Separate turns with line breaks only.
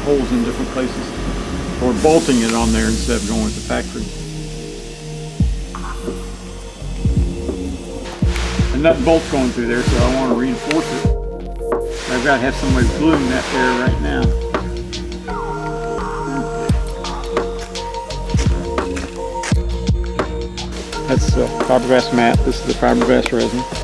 Holes in different places, or bolting it on there instead of going with the factory. And that bolt's going through there, so I want to reinforce it. I've got to have somebody gluing that there right now. That's the fiberglass mat. This is the fiberglass resin.